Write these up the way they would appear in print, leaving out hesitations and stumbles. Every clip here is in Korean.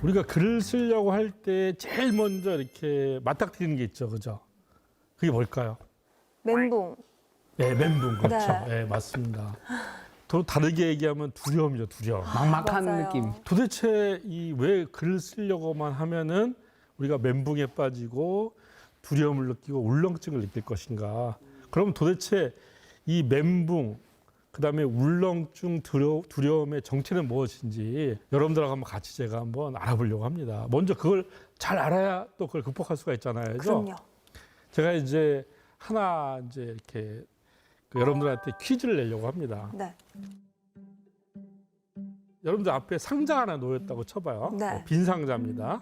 우리가 글을 쓰려고 할 때 제일 먼저 이렇게 맞닥뜨리는 게 있죠, 그죠? 그게 뭘까요? 멘붕. 네, 멘붕 그렇죠. 네. 네, 맞습니다. 또 다르게 얘기하면 두려움이죠, 두려움. 막막한 맞아요. 느낌. 도대체 이 왜 글을 쓰려고만 하면은 우리가 멘붕에 빠지고 두려움을 느끼고 울렁증을 느낄 것인가? 그럼 도대체 이 멘붕, 그다음에 울렁증, 두려움의 정체는 무엇인지 여러분들하고 한번 같이 제가 한번 알아보려고 합니다. 먼저 그걸 잘 알아야 또 그걸 극복할 수가 있잖아요. 그죠? 그럼요. 제가 이제 하나 이제 이렇게 여러분들한테 퀴즈를 내려고 합니다. 네. 여러분들 앞에 상자 하나 놓였다고 쳐봐요. 네. 빈 상자입니다.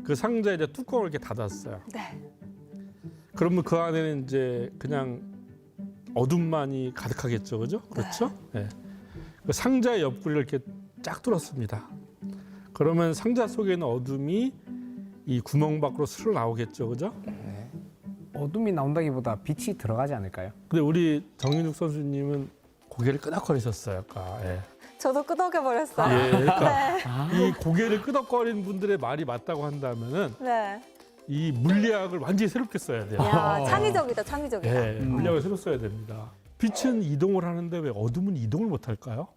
그 상자에 이제 뚜껑을 이렇게 닫았어요. 네. 그러면 그 안에는 이제 그냥 어둠만이 가득하겠죠, 그죠? 그렇죠? 네. 그 상자의 옆구리를 이렇게 쫙 뚫었습니다. 그러면 상자 속에 있는 어둠이 이 구멍 밖으로 스르 나오겠죠, 그죠? 어둠이 나온다기보다 빛이 들어가지 않을까요? 근데 우리 정인욱 선수님은 고개를 끄덕거리셨어요, 아까. 예. 저도 끄덕여버렸어요. 예, 그러니까 네. 이 고개를 끄덕거리는 분들의 말이 맞다고 한다면은 네. 이 물리학을 완전히 새롭게 써야 돼요. 야, 창의적이다, 창의적이다. 예, 물리학을 새로 써야 됩니다. 빛은 이동을 하는데 왜 어둠은 이동을 못 할까요?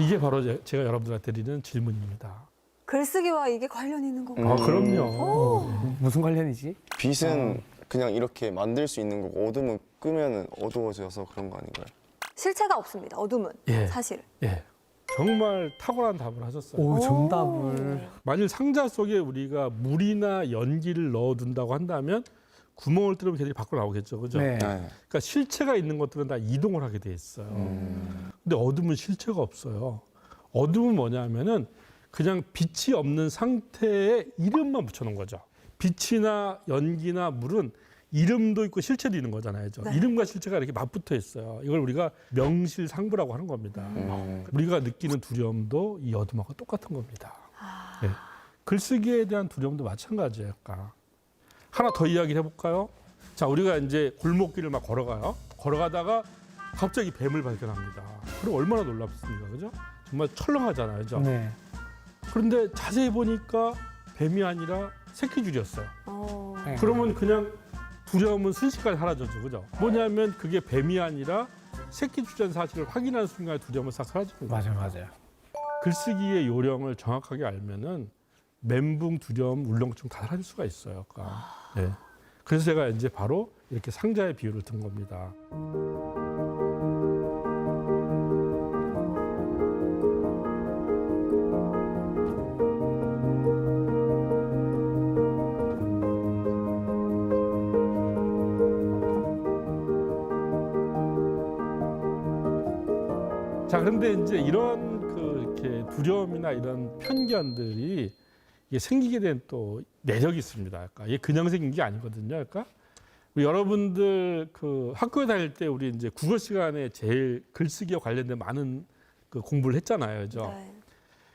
이게 바로 제가 여러분들한테 드리는 질문입니다. 글쓰기와 이게 관련이 있는 건가요? 아, 그럼요. 무슨 관련이지? 빛은 그냥 이렇게 만들 수 있는 거고 어둠은 끄면 어두워져서 그런 거 아닌가요? 실체가 없습니다. 어둠은 예. 사실. 예. 정말 탁월한 답을 하셨어요. 오, 정답을. 만일 상자 속에 우리가 물이나 연기를 넣어둔다고 한다면 구멍을 뚫으면 걔들이 밖으로 나오겠죠, 그죠? 네. 그러니까 실체가 있는 것들은 다 이동을 하게 돼 있어요. 근데 어둠은 실체가 없어요. 어둠은 뭐냐면은 그냥 빛이 없는 상태에 이름만 붙여놓은 거죠. 빛이나 연기나 물은 이름도 있고 실체도 있는 거잖아요. 네. 이름과 실체가 이렇게 맞붙어 있어요. 이걸 우리가 명실상부라고 하는 겁니다. 우리가 느끼는 두려움도 이 어둠하고 똑같은 겁니다. 네. 글쓰기에 대한 두려움도 마찬가지예요. 아까. 하나 더 이야기를 해볼까요? 자, 우리가 이제 골목길을 막 걸어가요. 걸어가다가 갑자기 뱀을 발견합니다. 그럼 얼마나 놀랍습니까, 그죠? 정말 철렁하잖아요, 그죠? 네. 그런데 자세히 보니까 뱀이 아니라 새끼줄이었어요. 네. 그러면 그냥 두려움은 순식간에 사라졌죠, 그죠? 뭐냐면 그게 뱀이 아니라 새끼줄이라는 사실을 확인하는 순간에 두려움은 싹 사라지는 거예요. 맞아요. 글쓰기의 요령을 정확하게 알면은 멘붕, 두려움, 울렁증 다 사라질 수가 있어요. 네. 그래서 제가 이제 바로 이렇게 상자의 비유를 든 겁니다. 자, 그런데 이제 이런 이렇게 두려움이나 이런 편견들이 이게 생기게 된 또 매력이 있습니다. 그러니까 이게 그냥 생긴 게 아니거든요. 그러니까 우리 여러분들 그 학교에 다닐 때 우리 이제 국어 시간에 제일 글쓰기와 관련된 많은 그 공부를 했잖아요. 그죠? 네.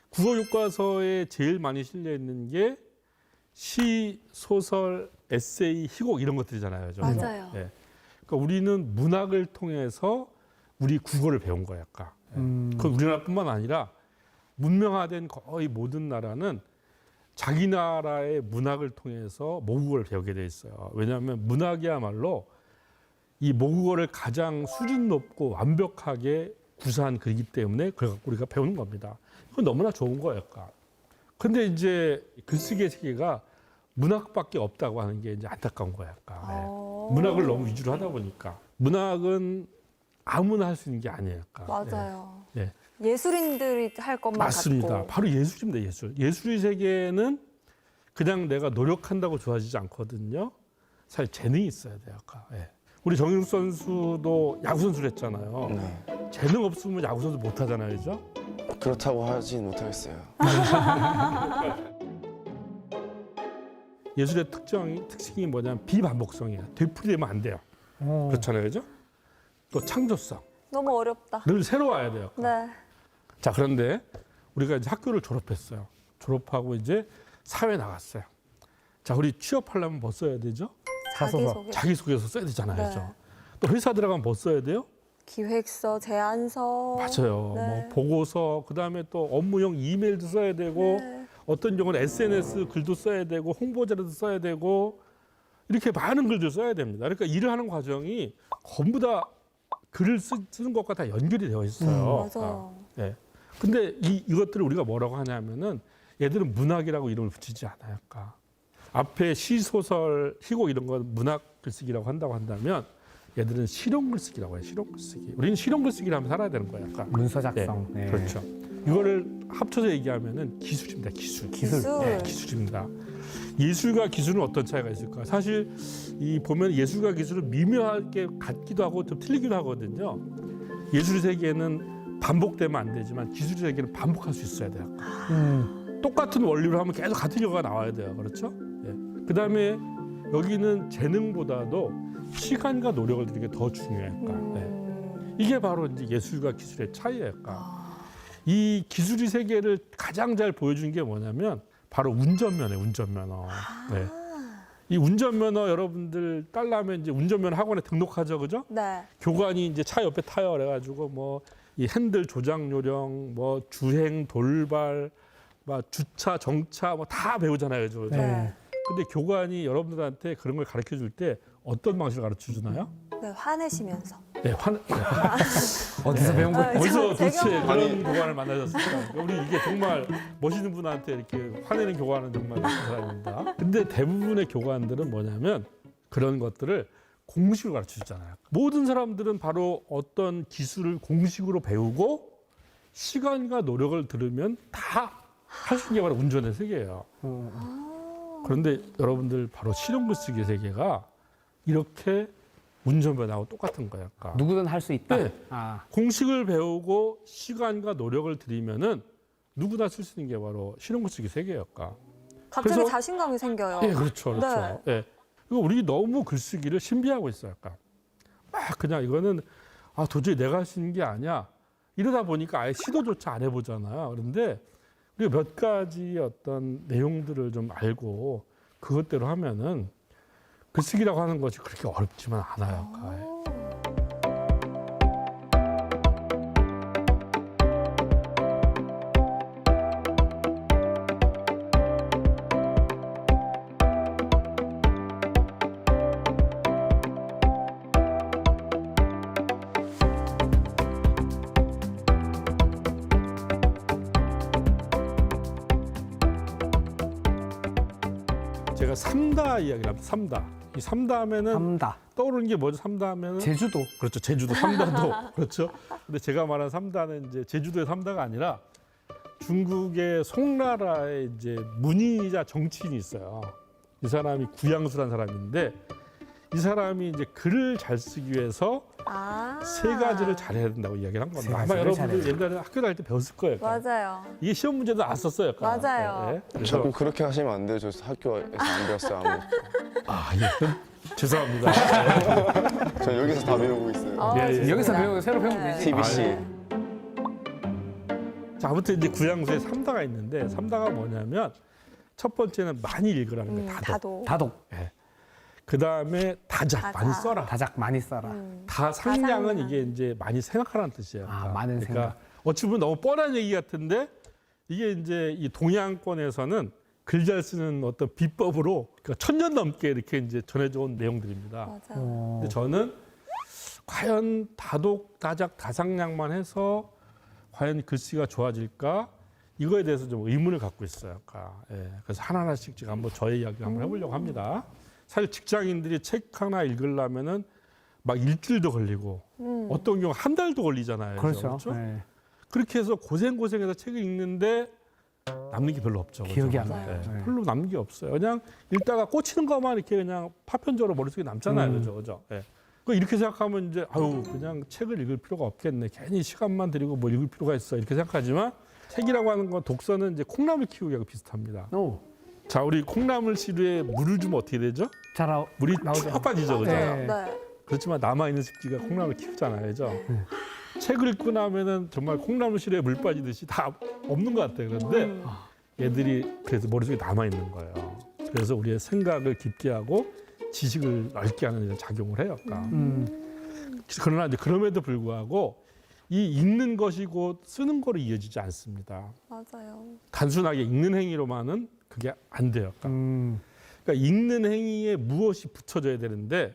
국어 교과서에 제일 많이 실려 있는 게 시, 소설, 에세이, 희곡 이런 것들이잖아요. 그죠? 맞아요. 예. 그러니까 우리는 문학을 통해서 우리 국어를 배운 거예요. 아까. 그건 우리나라뿐만 아니라 문명화된 거의 모든 나라는 자기 나라의 문학을 통해서 모국어를 배우게 돼 있어요. 왜냐하면 문학이야말로 이 모국어를 가장 수준 높고 완벽하게 구사한 글이기 때문에 그걸 갖고 우리가 배우는 겁니다. 그건 너무나 좋은 거예요. 그런데 이제 글쓰기의 세계가 문학밖에 없다고 하는 게 이제 안타까운 거예요. 문학을 너무 위주로 하다 보니까 문학은 아무나 할 수 있는 게 아니에요. 맞아요. 예. 예술인들이 할 것만 맞습니다. 같고. 바로 예술입니다. 예술. 예술의 세계는 그냥 내가 노력한다고 좋아지지 않거든요. 사실 재능이 있어야 돼요. 예. 우리 정인욱 선수도 야구 선수를 했잖아요. 네. 재능 없으면 야구 선수 못 하잖아요, 그죠? 그렇다고 하진 못하겠어요. 예술의 특징이 뭐냐면 비반복성이에요. 되풀이되면 안 돼요. 그렇잖아요, 그죠? 또 창조성. 너무 어렵다. 늘 새로워야 돼요. 네. 자, 그런데 우리가 이제 학교를 졸업했어요. 졸업하고 이제 사회 나갔어요. 자, 우리 취업하려면 뭐 써야 되죠? 자기소개. 자기소개서 써야 되잖아요. 네. 그죠? 또 회사 들어가면 뭐 써야 돼요? 기획서, 제안서. 맞아요. 네. 뭐 보고서, 그다음에 또 업무용 이메일도 써야 되고 네. 어떤 경우는 SNS 글도 써야 되고 홍보자료도 써야 되고 이렇게 많은 글들 써야 됩니다. 그러니까 일을 하는 과정이 전부 다 글을 쓰는 것과 다 연결이 되어 있어요. 맞아. 네. 근데 이것들을 우리가 뭐라고 하냐면은 얘들은 문학이라고 이름을 붙이지 않아요. 그러니까 앞에 시, 소설, 희곡 이런 건 문학 글쓰기라고 한다고 한다면 얘들은 실용 글쓰기라고 해요. 실용 글쓰기. 우리는 실용 글쓰기를 하면 살아야 되는 거예요. 약간. 문서 작성. 네. 그렇죠. 이거를 합쳐서 얘기하면은 기술입니다. 기술. 기술. 네, 기술입니다. 예술과 기술은 어떤 차이가 있을까? 사실 이 보면 예술과 기술은 미묘하게 같기도 하고 좀 틀리기도 하거든요. 예술 세계는 반복되면 안 되지만 기술 세계는 반복할 수 있어야 돼요. 똑같은 원리로 하면 계속 같은 결과가 나와야 돼요. 그렇죠? 예. 그다음에 여기는 재능보다도 시간과 노력을 들이는 게 더 중요할까. 예. 이게 바로 이제 예술과 기술의 차이일까. 이 기술의 세계를 가장 잘 보여준 게 뭐냐면 바로 운전면허예요. 운전면허. 네. 이 운전면허 여러분들 딸라면 이제 운전면허 학원에 등록하죠, 그죠? 네. 교관이 이제 차 옆에 타요. 그래가지고 뭐 이 핸들 조작 요령, 뭐 주행, 돌발, 뭐 주차, 정차 뭐 다 배우잖아요, 그죠? 네. 근데 교관이 여러분들한테 그런 걸 가르쳐 줄 때 어떤 방식으로 가르쳐 주나요? 네, 화내시면서. 네, 어디서 배운 거? 어디서 도대체 제가 그런 교관을 만나셨을까? 우리 이게 정말 멋있는 분한테 이렇게 화내는 교관은 정말 멋진 사람입니다. 근데 대부분의 교관들은 뭐냐면 그런 것들을 공식으로 가르쳐 주잖아요. 모든 사람들은 바로 어떤 기술을 공식으로 배우고 시간과 노력을 들으면 다 할 수 있는 게 바로 운전의 세계예요. 그런데 여러분들 바로 실용 글쓰기 세계가 이렇게 운전면허하고 똑같은 거예요. 그러니까 누구든 할 수 있다. 네. 아, 공식을 배우고 시간과 노력을 들이면은 누구나 쓸 수 있는 게 바로 실용 글쓰기 세계예요. 그러니까. 갑자기 그래서- 자신감이 생겨요. 예, 그렇죠, 그렇죠. 예. 그리고 우리 너무 글쓰기를 신비하고 있어요. 약간 막 그냥 이거는 도저히 내가 할 수 있는 게 아니야. 이러다 보니까 아예 시도조차 안 해보잖아요. 그런데 우리가 몇 가지 어떤 내용들을 좀 알고 그것대로 하면은 글쓰기라고 하는 것이 그렇게 어렵지만 않아요. 아예. 제가 삼다 이야기를 합니다. 삼다. 이 삼다 하면은 삼다. 떠오르는 게 뭐죠? 삼다 하면은 제주도. 그렇죠. 제주도 삼다도 그렇죠. 근데 제가 말한 삼다는 이제 제주도의 삼다가 아니라 중국의 송나라의 이제 문의자 정치인이 있어요. 이 사람이 구양수라는 사람인데 이 사람이 이제 글을 잘 쓰기 위해서 세 가지를 잘해야 된다고 이야기를 한 세 겁니다. 아마 가지를 여러분들 잘해야 옛날에 학교 다닐 때 배웠을 거예요. 약간. 맞아요. 이게 시험 문제도 나왔었어요. 약간. 맞아요. 네. 그래서 자꾸 그렇게 하시면 안 돼요. 저 학교에서 안 배웠어요. 아무것도. 예. 죄송합니다. 저 여기서 다 배우고 있어요. 아, 예, 예. 좋습니다. 여기서 배우고 새로 배우면 네. 되지. TBC. 예. 자, 아무튼 이제 구양수에 삼다가 있는데 삼다가 뭐냐면 첫 번째는 많이 읽으라는 거예요. 다독. 다도. 다독. 그 다음에 다작, 다작. 많이 써라. 다작 많이 써라. 상냥은 다상냥. 이게 이제 많이 생각하라는 뜻이에요. 아, 많은 그러니까 어찌 보면 너무 뻔한 얘기 같은데 이게 이제 이 동양권에서는 글 잘 쓰는 어떤 비법으로 그러니까 1000년 넘게 이렇게 이제 전해져 온 내용들입니다. 맞아요. 근데 저는 과연 다독, 다작, 다상냥만 해서 과연 글씨가 좋아질까? 이거에 대해서 좀 의문을 갖고 있어요. 그러니까, 예. 그래서 하나하나씩 제가 한번 저의 이야기를 한번 해보려고 합니다. 사실 직장인들이 책 하나 읽으려면은 막 일주일도 걸리고 어떤 경우 한 달도 걸리잖아요. 그렇죠. 그렇죠? 네. 그렇게 해서 고생해서 책을 읽는데 남는 게 별로 없죠. 기억이 그렇죠? 안 나요. 네. 별로 남는 게 없어요. 그냥 읽다가 꽂히는 것만 이렇게 그냥 파편적으로 머릿속에 남잖아요. 그죠? 그죠? 예. 그 이렇게 생각하면 이제 그냥 책을 읽을 필요가 없겠네. 괜히 시간만 들이고 뭐 읽을 필요가 있어. 이렇게 생각하지만 책이라고 하는 건 독서는 이제 콩나물 키우기하고 비슷합니다. 오, 자, 우리 콩나물 씨루에 물을 주면 어떻게 되죠? 잘 물이 나오죠. 쭉 빠지죠. 그죠? 네. 네. 그렇지만 남아있는 습기가 콩나물을 키우잖아요. 그죠? 책을 읽고 나면은 정말 콩나물 씨루에 물 빠지듯이 다 없는 것 같아요. 그런데 얘들이 그래서 머릿속에 남아있는 거예요. 그래서 우리의 생각을 깊게 하고 지식을 넓게 하는 이런 작용을 해요. 그러니까. 그러나 이제 그럼에도 불구하고 이 읽는 것이 곧 쓰는 거로 이어지지 않습니다. 맞아요. 단순하게 읽는 행위로만은 그게 안 돼요. 음. 그러니까 읽는 행위에 무엇이 붙여져야 되는데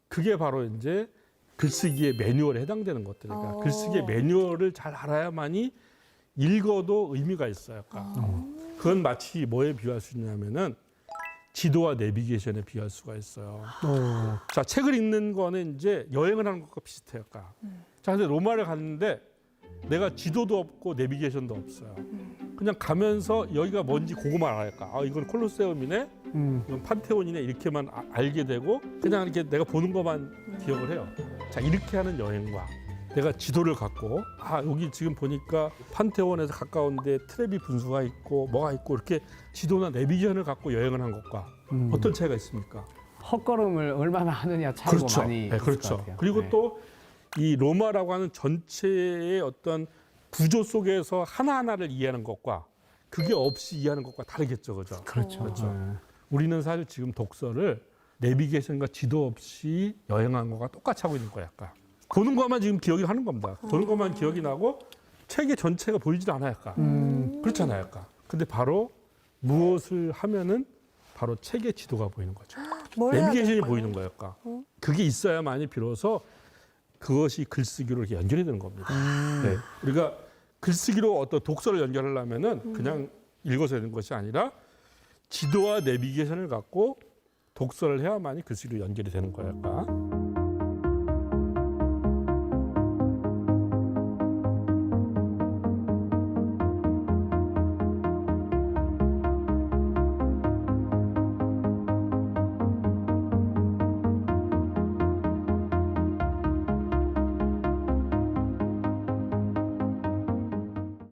그게 바로 이제 글쓰기의 매뉴얼에 해당되는 것들. 그러니까 글쓰기의 매뉴얼을 잘 알아야만이 읽어도 의미가 있어요. 그건 마치 뭐에 비유할 수 있냐면은 지도와 내비게이션에 비유할 수가 있어요. 자, 책을 읽는 거는 이제 여행을 하는 것과 비슷해요. 자, 근데 로마를 갔는데 내가 지도도 없고 내비게이션도 없어요. 그냥 가면서 여기가 뭔지 그거만 알아야까. 아, 이건 콜로세움이네, 이건 판테온이네 이렇게만 알게 되고 그냥 이렇게 내가 보는 것만 기억을 해요. 자, 이렇게 하는 여행과 내가 지도를 갖고 아, 여기 지금 보니까 판테온에서 가까운데 트레비 분수가 있고 뭐가 있고 이렇게 지도나 내비게이션을 갖고 여행을 한 것과 어떤 차이가 있습니까? 헛걸음을 얼마나 하느냐 차이가 그렇죠. 많이 네, 있을 것 그렇죠. 같아요. 그리고 네. 또 이 로마라고 하는 전체의 어떤 구조 속에서 하나하나를 이해하는 것과 그게 없이 이해하는 것과 다르겠죠, 그죠? 그렇죠. 그렇죠. 네. 우리는 사실 지금 독서를 내비게이션과 지도 없이 여행하는 거가 똑같이 하고 있는 거야, 약간. 보는 것만 지금 기억이 하는 겁니다. 보는 것만 기억이 나고 책의 전체가 보이지도 않아요, 약간. 그렇잖아요, 약간. 근데 바로 무엇을 하면은 바로 책의 지도가 보이는 거죠. 뭘 해야 내비게이션이 될까요? 보이는 거예요, 약간. 그게 있어야만이 비로소 그것이 글쓰기로 이렇게 연결이 되는 겁니다. 네. 우리가 글쓰기로 어떤 독서를 연결하려면은 그냥 읽어서 되는 것이 아니라 지도와 내비게이션을 갖고 독서를 해야만이 글쓰기로 연결이 되는 거예요. 약간.